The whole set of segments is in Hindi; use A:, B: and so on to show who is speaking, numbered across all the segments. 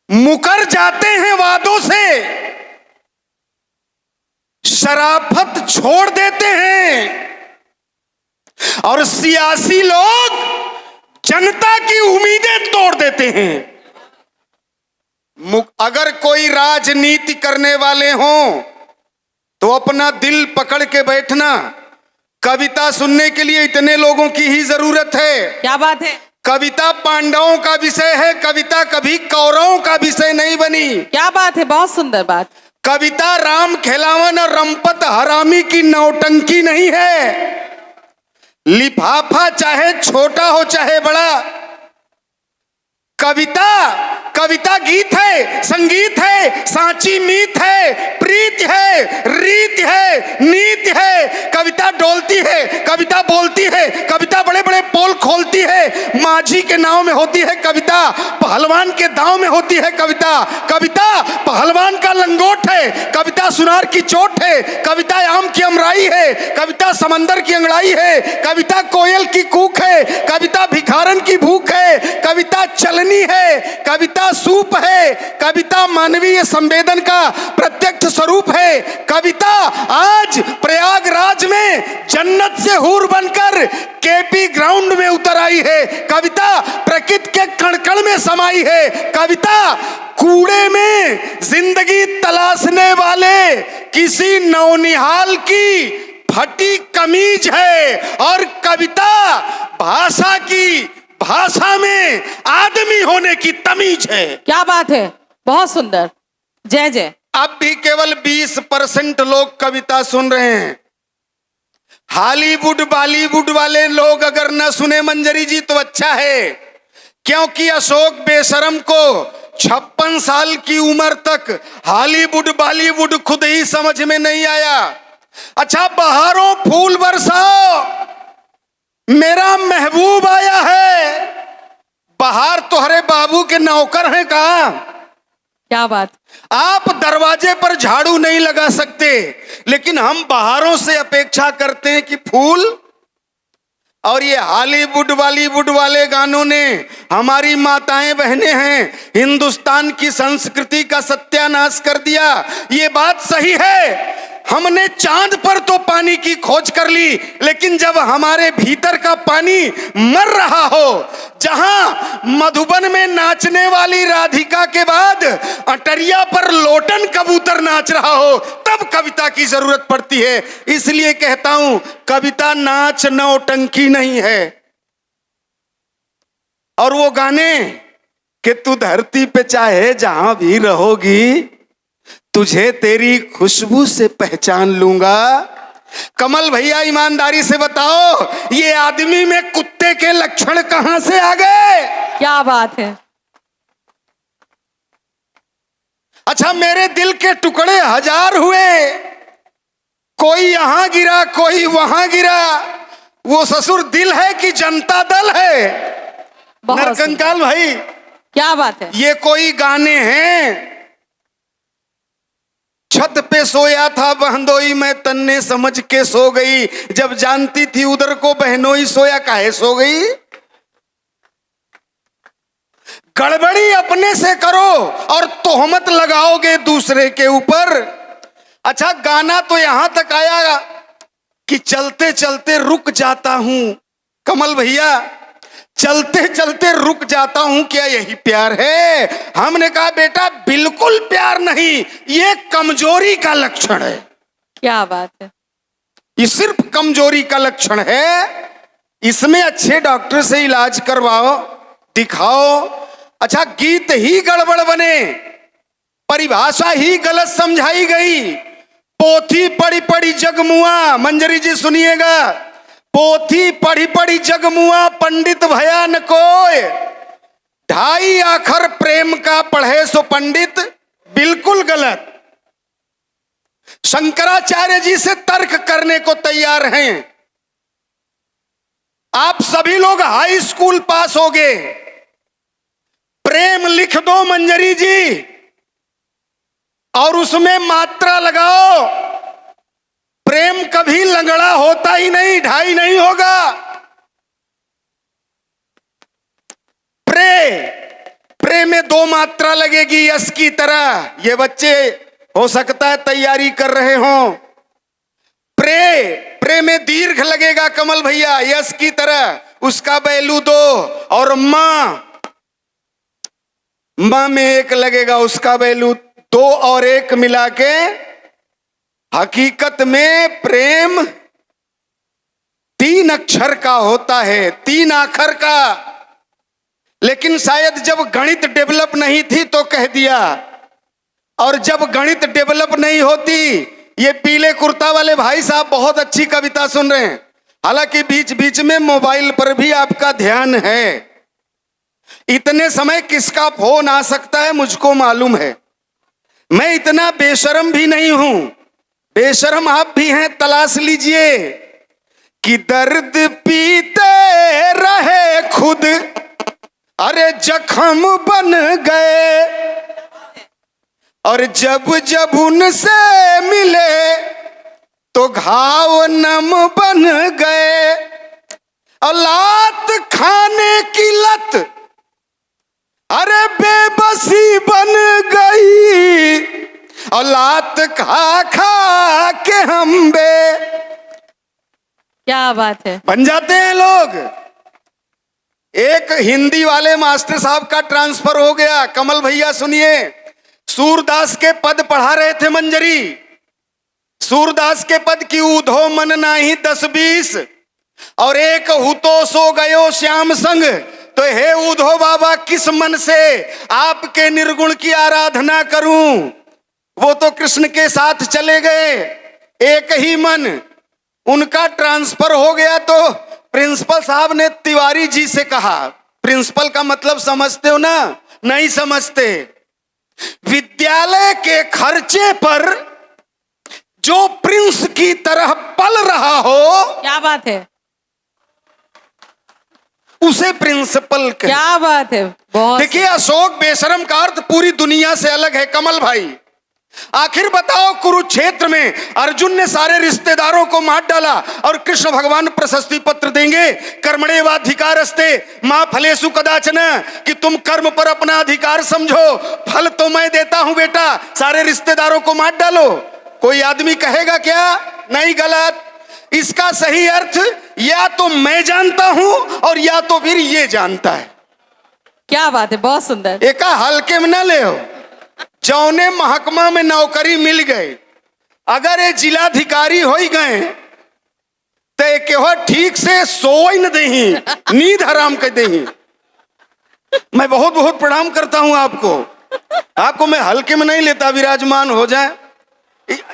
A: मुकर जाते हैं वादों से, शराफत छोड़ देते हैं, और सियासी लोग जनता की उम्मीदें तोड़ देते हैं। अगर कोई राजनीति करने वाले हों तो अपना दिल पकड़ के बैठना। कविता सुनने के लिए इतने लोगों की ही जरूरत है।
B: क्या बात है।
A: कविता पांडवों का विषय है, कविता कभी कौरवों का विषय नहीं बनी।
B: क्या बात है, बहुत सुंदर बात।
A: कविता राम खेलावन और रंपत हरामी की नौटंकी नहीं है। लिफाफा चाहे छोटा हो चाहे बड़ा, कविता कविता गीत है, संगीत है, सांची मीत है, प्रीत है, रीत है, नीत है। कविता डोलती है, कविता बोलती है, कविता बड़े बड़े पोल खोलती है। माझी के नाव में होती है कविता, पहलवान के दांव में होती है कविता। कविता पहलवान का लंगोट है, कविता सुनार की चोट है, कविता आम की अमराई है, कविता समंदर की अंगड़ाई है, कविता कोयल की कूक है, कविता भिखारन की भूख है, कविता चलनी है, कविता सूप है, कविता मानवीय संवेदन का प्रत्यक्ष स्वरूप है। कविता आज प्रयागराज में जन्नत से हूर बनकर केपी ग्राउंड में उतर आई है। कविता प्रकृति के कण-कण में समाई है। कविता कूड़े में जिंदगी तलाशने वाले किसी नौनिहाल की फटी कमीज है, और कविता भाषा में आदमी होने की तमीज है।
B: क्या बात है, बहुत सुंदर। जय जय।
A: अब भी केवल 20% लोग कविता सुन रहे हैं। हॉलीवुड बॉलीवुड वाले लोग अगर न सुने मंजरी जी तो अच्छा है, क्योंकि अशोक बेशरम को 56 साल की उम्र तक हॉलीवुड बॉलीवुड खुद ही समझ में नहीं आया। अच्छा, बहारों फूल बरसाओ, मेरा महबूब आया है। बहार तुम्हारे बाबू के नौकर हैं कहा?
B: क्या बात।
A: आप दरवाजे पर झाड़ू नहीं लगा सकते, लेकिन हम बहारों से अपेक्षा करते हैं कि फूल। और ये हॉलीवुड बॉलीवुड वाले गानों ने हमारी माताएं बहनें हैं, हिंदुस्तान की संस्कृति का सत्यानाश कर दिया। ये बात सही है, हमने चांद पर तो पानी की खोज कर ली, लेकिन जब हमारे भीतर का पानी मर रहा हो, जहां मधुबन में नाचने वाली राधिका के बाद अटरिया पर लोटन कबूतर नाच रहा हो, तब कविता की जरूरत पड़ती है। इसलिए कहता हूं, कविता नाच नौटंकी नहीं है। और वो गाने कि तू धरती पे चाहे जहां भी रहोगी, तुझे तेरी खुशबू से पहचान लूंगा। कमल भैया ईमानदारी से बताओ, ये आदमी में कुत्ते के लक्षण कहां से आ गए?
B: क्या बात है।
A: अच्छा, मेरे दिल के टुकड़े 1000 हुए, कोई यहां गिरा कोई वहां गिरा। वो ससुर दिल है कि जनता दल है? नरकंकाल भाई,
B: क्या बात है।
A: ये कोई गाने हैं? छत पे सोया था बहनोई में, तन्ने समझ के सो गई, जब जानती थी उधर को बहनोई सोया काहे सो गई। गड़बड़ी अपने से करो और तोहमत लगाओगे दूसरे के ऊपर। अच्छा, गाना तो यहां तक आया कि चलते चलते रुक जाता हूं। कमल भैया, चलते चलते रुक जाता हूं, क्या यही प्यार है? हमने कहा बेटा बिल्कुल प्यार नहीं, ये कमजोरी का लक्षण है।
B: क्या बात है।
A: ये सिर्फ कमजोरी का लक्षण है। इसमें अच्छे डॉक्टर से इलाज करवाओ, दिखाओ। अच्छा, गीत ही गड़बड़ बने, परिभाषा ही गलत समझाई गई, पोथी पढ़ी पढ़ी जगमुआ। मंजरी जी सुनिएगा, पोथी पढ़ी पढ़ी जगमुआ, पंडित भया न कोय। 2.5 आखर प्रेम का पढ़े सो पंडित, बिल्कुल गलत। शंकराचार्य जी से तर्क करने को तैयार हैं। आप सभी लोग हाई स्कूल पास हो गए, प्रेम लिख दो मंजरी जी, और उसमें मात्रा लगाओ। प्रेम कभी लंगड़ा होता ही नहीं, ढाई नहीं होगा। प्रेम में दो मात्रा लगेगी यस की तरह। ये बच्चे हो सकता है तैयारी कर रहे हों। प्रे में दीर्घ लगेगा कमल भैया यस की तरह, उसका वैल्यू 2। और मां में एक लगेगा, उसका वैल्यू 2 और 1 मिला के हकीकत में प्रेम 3 अक्षर का होता है, 3 आखर का। लेकिन शायद जब गणित डेवलप नहीं थी तो कह दिया, और जब गणित डेवलप नहीं होती, ये पीले कुर्ता वाले भाई साहब बहुत अच्छी कविता सुन रहे हैं। हालांकि बीच बीच में मोबाइल पर भी आपका ध्यान है। इतने समय किसका फोन आ सकता है मुझको मालूम है। मैं इतना बेशर्म भी नहीं हूं, बेशर्म आप भी हैं। तलाश लीजिए कि दर्द पीते रहे खुद, अरे जख्म बन गए, और जब जब उनसे मिले तो घाव नम बन गए। औलाद खाने की लत, अरे बेबसी बन गई, औलाद खा खा के हम
B: क्या बात है।
A: बन जाते हैं लोग। एक हिंदी वाले मास्टर साहब का ट्रांसफर हो गया। कमल भैया सुनिए, सूरदास के पद पढ़ा रहे थे मंजरी। सूरदास के पद की ऊधो मन नाही 10-20, और एक हुतो सो गयो श्याम संग। तो हे ऊधो बाबा, किस मन से आपके निर्गुण की आराधना करूं? वो तो कृष्ण के साथ चले गए, एक ही मन। उनका ट्रांसफर हो गया तो प्रिंसिपल साहब ने तिवारी जी से कहा, प्रिंसिपल का मतलब समझते हो ना? नहीं समझते। विद्यालय के खर्चे पर जो प्रिंस की तरह पल रहा हो,
B: क्या बात है,
A: उसे प्रिंसिपल कहे।
B: क्या बात है। बहुत
A: देखिए, अशोक बेशरम का अर्थ पूरी दुनिया से अलग है कमल भाई। आखिर बताओ, कुरुक्षेत्र में अर्जुन ने सारे रिश्तेदारों को मार डाला और कृष्ण भगवान प्रशस्ति पत्र देंगे, कर्मणेवाधिकारस्ते मां फलेषु कदाचन, कि तुम कर्म पर अपना अधिकार समझो, फल तो मैं देता हूं बेटा, सारे रिश्तेदारों को मार डालो। कोई आदमी कहेगा क्या? नहीं, गलत। इसका सही अर्थ या तो मैं जानता हूं और या तो फिर ये जानता है।
B: क्या बात है, बहुत सुंदर।
A: एका हल्के में ना ले हो। जौने महकमा में नौकरी मिल गए, अगर ये जिलाधिकारी हो ही गए तो ठीक से सोई न दही, नींद हराम कर दही। मैं बहुत बहुत प्रणाम करता हूं आपको मैं हल्के में नहीं लेता, विराजमान हो जाए।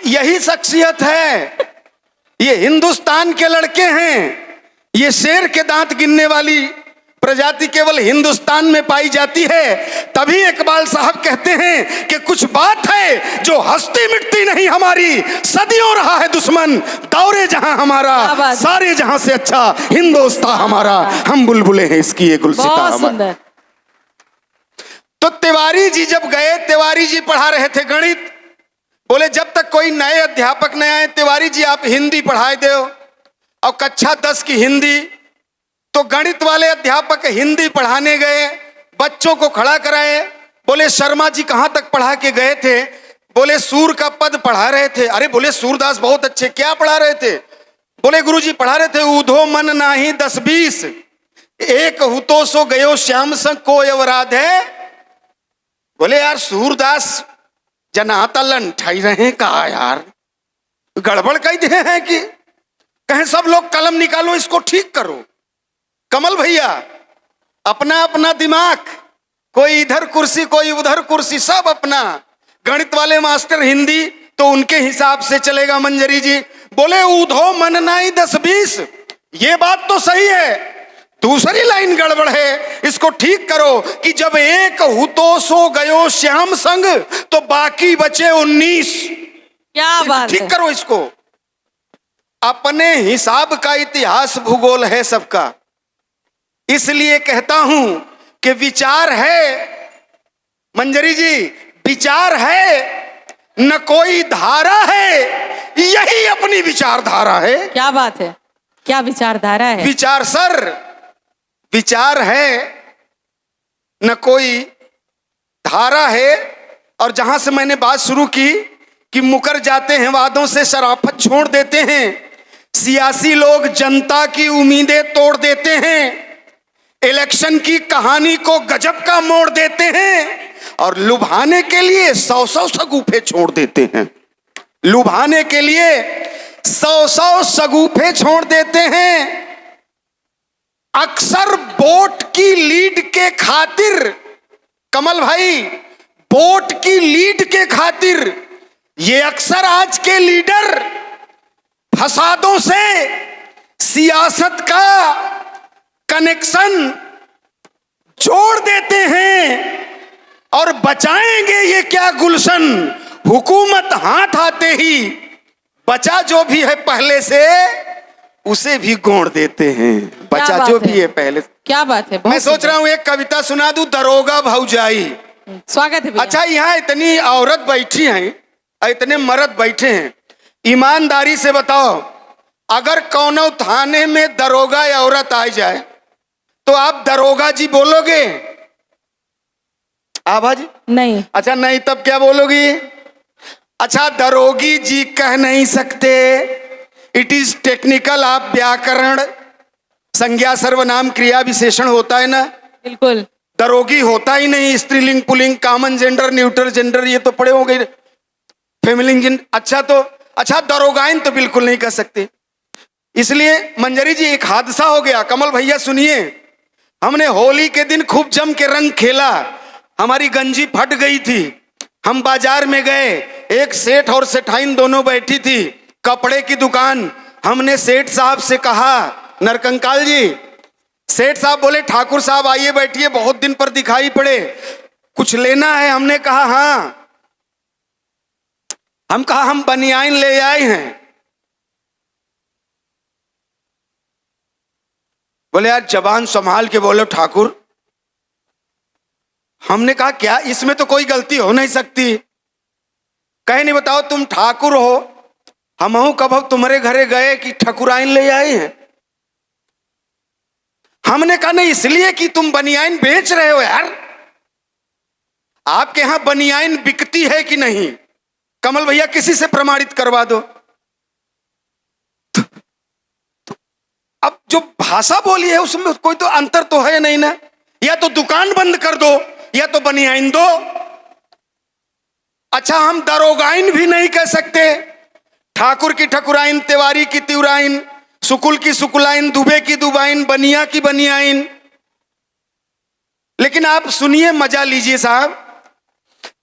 A: यही शख्सियत है। ये हिंदुस्तान के लड़के हैं। ये शेर के दांत गिनने वाली प्रजाति केवल हिंदुस्तान में पाई जाती है। तभी इकबाल साहब कहते हैं कि कुछ बात है जो हस्ती मिटती नहीं हमारी, सदियों रहा है दुश्मन, दौरे जहां हमारा, सारे जहां से अच्छा हिंदुस्तान हमारा, हम बुलबुले हैं इसकी ये गुलसिता हमारा। तो तिवारी जी जब गए, तिवारी जी पढ़ा रहे थे गणित। बोले जब तक कोई नए अध्यापक न आए, तिवारी जी आप हिंदी पढ़ाए दो। और कक्षा 10 की हिंदी, तो गणित वाले अध्यापक हिंदी पढ़ाने गए, बच्चों को खड़ा कराए। बोले शर्मा जी कहां तक पढ़ा के गए थे? बोले सूर का पद पढ़ा रहे थे। अरे बोले सूरदास बहुत अच्छे, क्या पढ़ा रहे थे? बोले गुरुजी पढ़ा रहे थे ऊधो मन नाही 10-20, एक हुतो सो गयो श्याम संग को अवराध है। बोले यार सूरदास जनाता लंठाई रहे कहा यार, गड़बड़ कह दे हैं कि कहें सब लोग कलम निकालो इसको ठीक करो। कमल भैया अपना अपना दिमाग, कोई इधर कुर्सी कोई उधर कुर्सी, सब अपना। गणित वाले मास्टर हिंदी तो उनके हिसाब से चलेगा। मंजरी जी बोले ऊधो मन नाई 10-20, ये बात तो सही है, दूसरी लाइन गड़बड़ है, इसको ठीक करो कि जब एक हुतो सो गयो श्याम संग तो बाकी बचे 19।
B: क्या बात है,
A: ठीक करो इसको। अपने हिसाब का इतिहास भूगोल है सबका। इसलिए कहता हूं कि विचार है, मंजरी जी विचार है, न कोई धारा है, यही अपनी विचारधारा है।
B: क्या बात है, क्या विचारधारा है।
A: विचार सर, विचार है, न कोई धारा है। और जहां से मैंने बात शुरू की कि मुकर जाते हैं वादों से, शराफत छोड़ देते हैं, सियासी लोग जनता की उम्मीदें तोड़ देते हैं, इलेक्शन की कहानी को गजब का मोड़ देते हैं और लुभाने के लिए 100-100 सगुफे छोड़ देते हैं। लुभाने के लिए 100-100 सगुफे छोड़ देते हैं। अक्सर वोट की लीड के खातिर, कमल भाई, वोट की लीड के खातिर ये अक्सर आज के लीडर फसादों से सियासत का कनेक्शन जोड़ देते हैं और बचाएंगे ये क्या गुलशन, हुकूमत हाथ आते ही बचा जो भी है पहले से उसे भी गोड़ देते हैं। बचा जो भी है पहले।
B: क्या बात है।
A: मैं सोच रहा हूं एक कविता सुना दूं, दरोगा भौजाई।
B: स्वागत है भैया।
A: अच्छा, यहाँ इतनी औरत बैठी हैं, इतने मर्द बैठे हैं, ईमानदारी से बताओ, अगर कौनो थाने में दरोगा या औरत आ जाए तो आप दरोगा जी बोलोगे? आभा जी
B: नहीं।
A: अच्छा नहीं, तब क्या बोलोगी? अच्छा, दरोगी जी कह नहीं सकते, इट इज टेक्निकल। आप व्याकरण, संज्ञा सर्वनाम क्रिया विशेषण होता है ना,
B: बिल्कुल।
A: दरोगी होता ही नहीं, स्त्रीलिंग pulling common gender neutral gender ये तो पड़े हो गए, फेमिनिन। अच्छा दरोगाइन तो बिल्कुल नहीं कह सकते। इसलिए मंजरी जी एक हादसा हो गया। कमल भैया सुनिए, हमने होली के दिन खूब जम के रंग खेला, हमारी गंजी फट गई थी। हम बाजार में गए, एक सेठ और सेठाइन दोनों बैठी थी, कपड़े की दुकान। हमने सेठ साहब से कहा, नरकंकाल जी, सेठ साहब बोले ठाकुर साहब आइए बैठिए, बहुत दिन पर दिखाई पड़े, कुछ लेना है? हमने कहा हाँ। हम बनियान ले आए हैं। बोले यार जबान संभाल के बोलो ठाकुर। हमने कहा क्या इसमें तो कोई गलती हो नहीं सकती। कहे नहीं, बताओ तुम ठाकुर हो, हम कब तुम्हारे घरे गए कि ठकुराइन ले आए हैं? हमने कहा नहीं, इसलिए कि तुम बनियान बेच रहे हो यार, आपके यहां बनियान बिकती है कि नहीं? कमल भैया किसी से प्रमाणित करवा दो। अब जो भाषा बोली है उसमें कोई तो अंतर तो है नहीं ना, या तो दुकान बंद कर दो या तो बनियान दो। अच्छा, हम दरोगाइन भी नहीं कह सकते, ठाकुर की ठकुराइन, तिवारी की तिवराइन, सुकुल की सुकुलाइन, दुबे की दुबाइन, बनिया की बनियाइन। लेकिन आप सुनिए, मजा लीजिए साहब,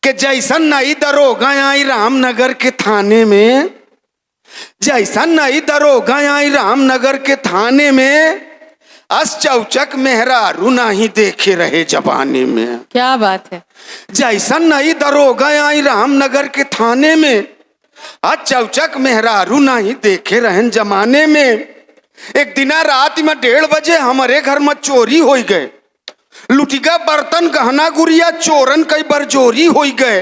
A: कि जैसन नई दरोगा आई रामनगर के थाने में, जैसा नई दरोगा आई रामनगर के थाने में, अस चौचक मेहरारू नहीं देखे रहे जबाने में।
B: क्या बात है।
A: जैसा नई दरोगा आई रामनगर के थाने में, अस चौचक मेहरारू नहीं देखे रहे जमाने में। एक दिना रात में 1:30 बजे हमारे घर में चोरी हो गए, लुटिका बर्तन गहना गुड़िया चोरन कई बरजोरी हो गए।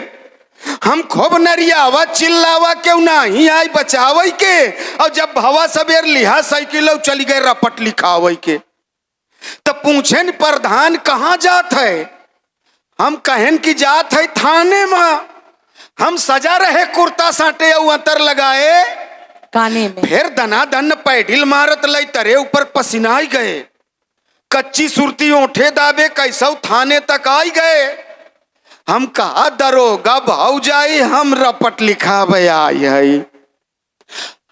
A: हम खूब नरियावा चिल्लावा क्यों नहीं आई बचावे के, और जब भवा सबेर लिहा साइकिल चली गए रपट लिखावे के। तो पूछे प्रधान कहाँ जात है? हम कहन की जात है थाने में। हम सजा रहे कुर्ता साटे अतर लगाए
B: काने में,
A: फिर दनादन पैडिल मारत लई तरे ऊपर पसीना गए। कच्ची सुरती ओठे दाबे कैसौ थाने तक आई गए। हम कहा दरोगा भौजाई हम रपट लिखावे आई है।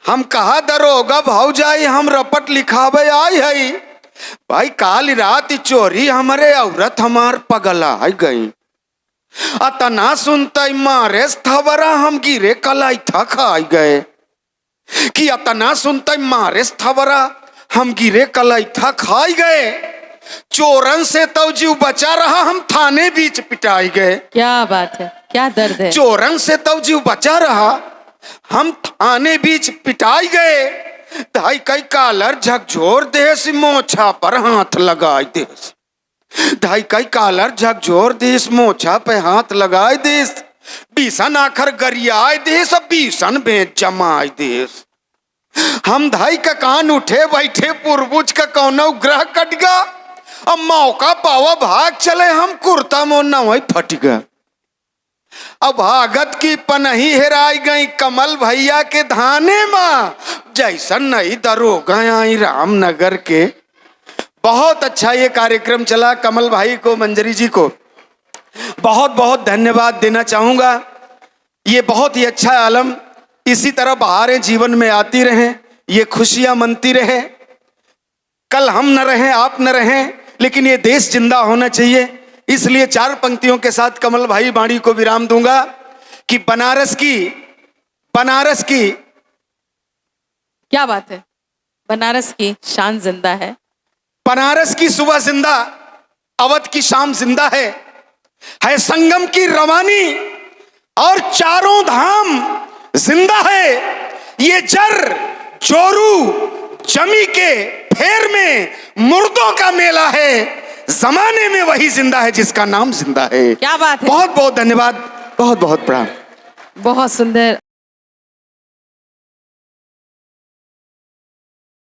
A: हम कहा दरोगा भौजाई हम रपट लिखावे आई है। भाई काल रात चोरी हमारे औरत हमार पगला गई। अतना सुनते मारे थवरा हम गिरे कलाई था खाई गए, कि अतना सुनते मारे थवरा हम गिरे कलाई था खाई गए। चोरन से तो जीव बचा रहा, हम थाने बीच पिटाई गए।
B: क्या बात है, क्या दर्द है।
A: चोरन से तो जीव बचा रहा, हम थाने बीच पिटाई गए। धाई कई कालर झकझोर देश मोछा पर हाथ लगाई देश। धाई कई कालर झकझोर देश मोछा पे हाथ लगाए देश। बीसन आखर गरियाए देश, बीसन बेच जमाए देश। हम धाई का कान उठे बैठे पुरबुज का कौनो ग्रह कट गया। अब मौका पावा भाग चले, हम कुर्ता मोना वही फट गया। अब भागत की पनही हेराई गई कमल भैया के धाने माँ, जैसन नहीं दरोगा आई रामनगर के। बहुत अच्छा ये कार्यक्रम चला। कमल भाई को, मंजरी जी को बहुत बहुत धन्यवाद देना चाहूंगा। ये बहुत ही अच्छा आलम, इसी तरह बहारें जीवन में आती रहें, ये खुशियां मनती रहे। कल हम न रहें, आप न रहें, लेकिन ये देश जिंदा होना चाहिए। इसलिए 4 पंक्तियों के साथ कमल भाई वाणी को विराम दूंगा कि बनारस की
B: क्या बात है, बनारस की शान जिंदा है।
A: बनारस की सुबह जिंदा, अवध की शाम जिंदा है संगम की रवानी और चारों धाम जिंदा है। ये जर जोरू जमी के फेर में मुर्दों का मेला है, जमाने में वही जिंदा है जिसका नाम जिंदा है।
B: क्या बात है।
A: बहुत बहुत धन्यवाद, बहुत बहुत प्रणाम।
B: बहुत सुंदर।